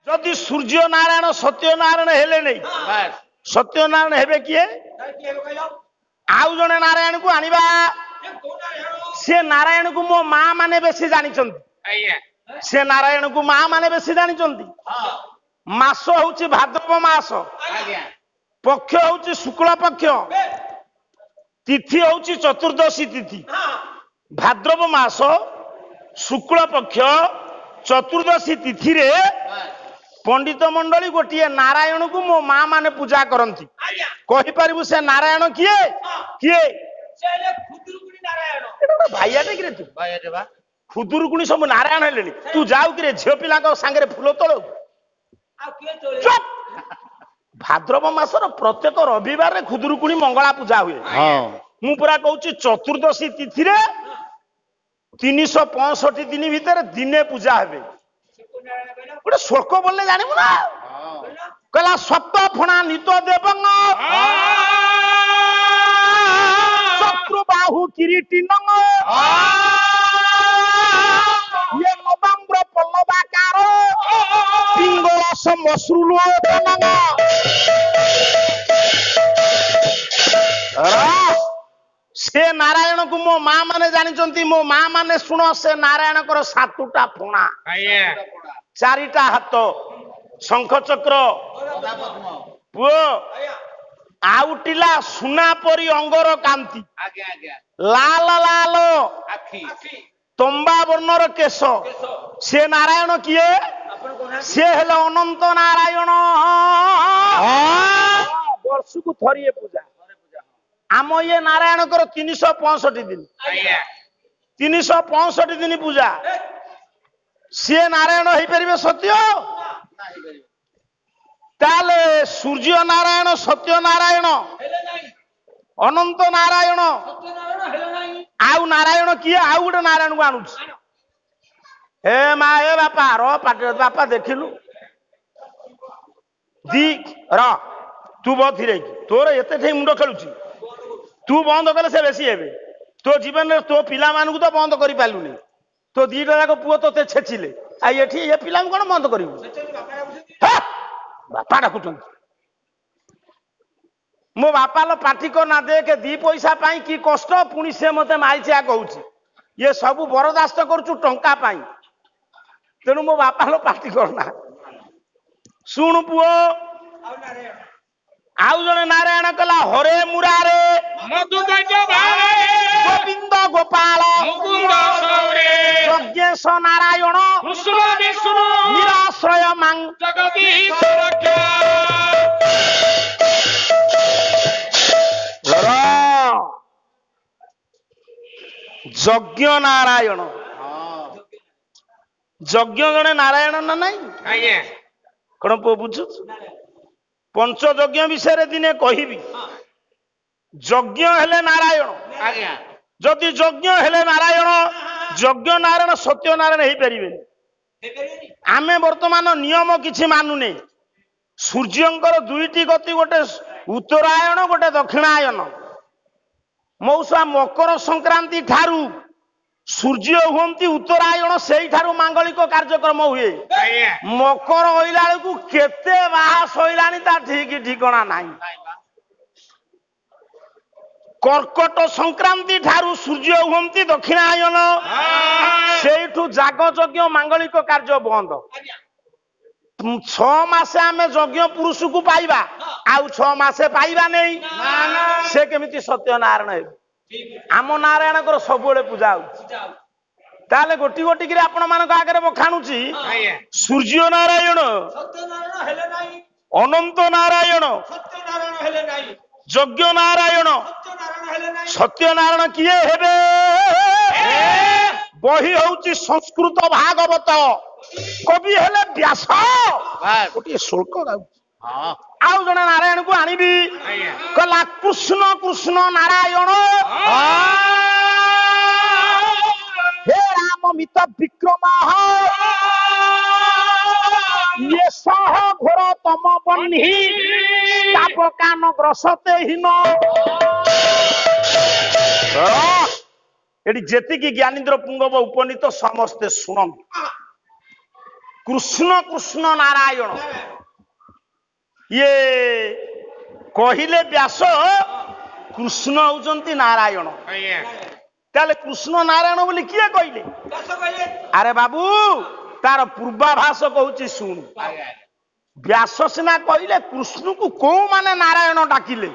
जदि सूर्य नारायण सत्यनारायण हेले नहीं सत्यनारायण हेबे किए आउ जने नारायण को आनिबा से नारायण को मो मां माने बेसी जानी से नारायण को मां माने बेसी जानी मास होउची भाद्रव मास पक्ष होउची शुक्ल पक्ष तिथि होउची चतुर्दशी तिथि भाद्रव मास शुक्ल पक्ष चतुर्दशी तिथि रे पंडित मंडली गोटे नारायण को मो मां माने पूजा करती कहि परिबु से नारायण किए किए भाईयाटे कि तू खुदुरुकुणी सब नारायण हेले तू जाऊ कि झील पिला सांगे फूल तोड़ भाद्रव मासर प्रत्येक रविवार रे खुदुरुकुणी मंगला पूजा हुए मु पूरा कहूँ चतुर्दशी तिथि रे 365 दिन भितर दिने पूजा हे गोटे श्लोक बोलने जानबू ना कहला सप्त फणा नित देवंग शत्रु बाहु किरीटी नंग ये नवम्र पल्लवाकार पिंगरस मसरुल से नारायण को मो मां माने जानी मो मां माने शुण से नारायण कर 7टा फणा 4टा हाथ शंख चक्र पुओ आउटिला सुना परी अंगर कांति लाल लाल तंबा वर्णर केश से नारायण किए से हेले अनंत नारायण वर्ष को थरिए पूजा आम ये नारायण कर 365 दिन 365 दिन पूजा सी नारायण हो पारे सत्य ताले सूर्य नारायण सत्य नारायण अनंत नारायण आउ नारायण किए आउ गोटे नारायण को आणु हे माँ ए बापा रो पाटे बापा देखिलु दी र तू बहुत धीरे तोर एते ठे मुंड खेलुची तू बंद कले से बेसी हेबे तो जीवन में तो पिला मानू तो बंद करि पालुनी तो 2टा जाक पुओ तोते छेचिले आ एठी ये पिला कोन बंद करिवु बापा डाकुचन मो बापा लो पार्टी को ना दे के 2 पैसा पाई की कष्ट पुनी से मते माइछा कहूची ये सब बरदास्त करचु टंका पाई तेनु मो बापा लो पार्टी करना सुन पुओ आउ जने नारायण कला हरे मुरारे गोविंद गोपाल यज्ञेश नारायण निराश्रय मांग यज्ञ नारायण यज्ञ जने नारायण ना नहीं कौन पु बुझु पंच यज्ञ विषय दिने कहिबी यज्ञ हेले नारायण जदि यज्ञ हेले नारायण यज्ञ नारायण सत्य नारायण हो पारे आमे वर्तमान नियम किछि मानुने सूर्यंकर 2टी गति गोटे उत्तरायण गोटे दक्षिणायन मौसा मकर संक्रांति ठारू सूर्य हुंती उत्तरायण से ठारू मांगलिक कार्यक्रम हुए मकर होइला को केते बाहा सइलानी ता ठीक ठिकाना नाही कर्कट संक्रांति ठारू सूर्य हुंती दक्षिणायन सेठू जाग यज्ञ मांगलिक कार्य बंद 6 मासे आमे यज्ञ पुरुष को पाइबा आउ 6 मासे पाइबा नहीं से केमिति सत्यनारायण हे आम नारायण कर सब पूजा ताले गोटी गोटी कि आपण मान आगे बखाणुची सूर्य नारायण अनंत नारायण यज्ञ नारायण सत्यनारायण किए हेबे बही होउची संस्कृत भागवत कवि हेले व्यास गोटे श्लोक गाउ आउ जने नारायण को आनिबी कला कृष्ण कृष्ण नारायण हे राम मित विक्रम ये सह घोर तम बन्ही ताप कान ग्रसते हिन एटी जेतिकी ज्ञानेन्द्र पुंगव उपनीत समस्ते शुणु कृष्ण कृष्ण नारायण ये कहले व्यास कृष्ण होउचंती नारायण ताले कृष्ण नारायण बोली किए कहले अरे बाबू तार पूर्वाभास कहूची सुन व्यास सिना कहले कृष्ण को कौ माने नारायण डाकिले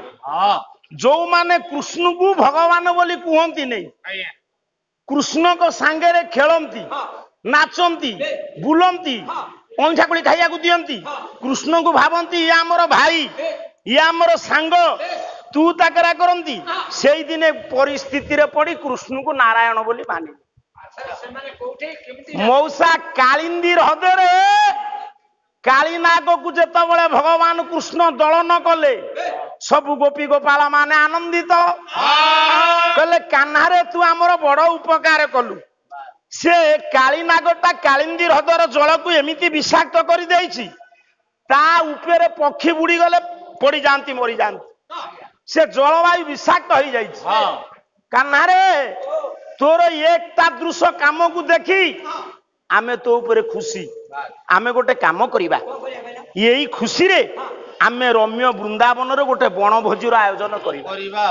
जो माने कृष्ण को भगवान बोली कहती नहीं कृष्ण को सांगे रे खेलती नाचती बुलती अंझा कोली खाइया को दियंती कृष्ण को भावंती ये आमर भाई ये आमर सांग तू ताकरा करंती सेई दिने परिस्थिति रे पड़ी कृष्ण को नारायण बोली माने मौसा कालिंदी हृदय कालीनाग को जेत बड़े भगवान कृष्ण दलन कले सब गोपी गोपाल माने आनंदित कहले कान्हारे तू आमर बड़ उपकार कलु से कालीनागटा कालिंदी हृदय जल को एमिति विषाक्त कर देइछि ता ऊपर पक्षी बुड़ी गले पड़ी जाती मरी जाती से जलवायु विषाक्त हो जाइछि कान्हारे तोर एकता दृश्य काम को देखी आमे तो ऊपर खुशी आमे गोटे काम करिबा यही खुशी रे आमे रम्य वृंदावन रे गोटे वनभोजीर आयोजन करिबा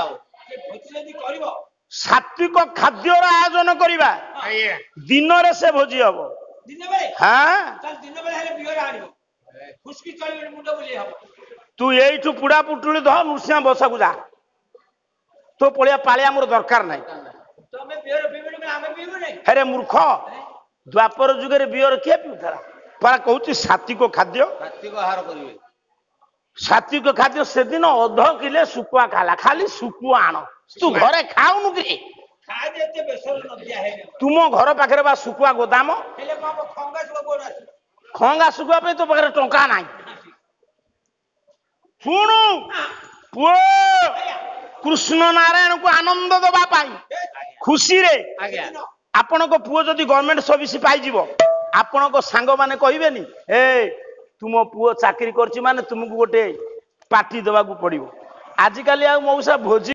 सात्विक खाद्यर आयोजन करिबा दिन रे से भोजी हबो हाँ तू एठू पुड़ा पुटुली ध नृसिंह बसा को जा तो पलिया पालिया मोर दरकार नहीं अरे मूर्ख द्वापर जुगे बियर किए पिउथला परा कहूँ सात्विक खाद्य सात्विक खाद्य से दिन अध किले सुकुआ खाला खाली सुकुआ आण तू घरे खाऊनु कि तुम घर पाखे बा सुकुआ गोदाम खंगा सुकुआ पे तो पाखे टंका नहीं शुणु पुओ कृष्ण नारायण को आनंद दबा पाई खुशी रे आपण को पुओ जदि गवर्नमेंट सर्विस पाई जीवो आपण को सांग माने कहबेनी ए तुम पुओ चाकरी करछि माने तुमको गोटे पार्टी देवा को पड़िबो आजिकाली आ मौसा भोजी